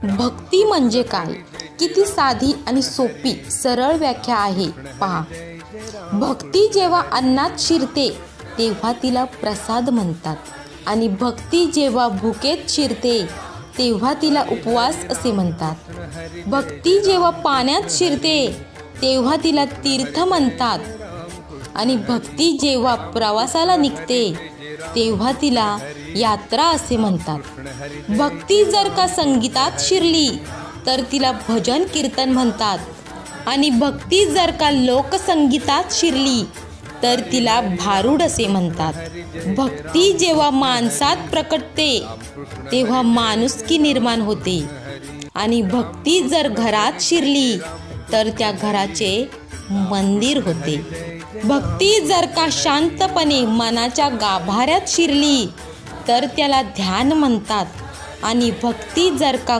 भक्ती म्हणजे काय? किती साधी आणि सोपी सरळ व्याख्या आहे पहा. भक्ती जेव्हा अन्नात शिरते तेव्हा तिला प्रसाद म्हणतात आणि भक्ती जेव्हा भुकेत शिरते तेव्हा तिला उपवास असे म्हणतात. भक्ती जेव्हा पाण्यात शिरते तेव्हा तिला तीर्थ म्हणतात आणि भक्ती जेव्हा प्रवासाला निघते तेव्हा तिला यात्रा असे म्हणतात. भक्ती जर का संगीतात शिरली तर तिला भजन कीर्तन म्हणतात आणि भक्ती जर का लोकसंगीतात शिरली तर तिला भारुड असे म्हणतात. भक्ती जेव्हा माणसात प्रकटते तेव्हा माणुसकी निर्माण होते आणि भक्ती जर घरात शिरली तर त्या घराचे मंदिर होते. भक्ती जर का शांतपणे मनाच्या गाभाऱ्यात शिरली तर त्याला ध्यान म्हणतात आणि भक्ती जर का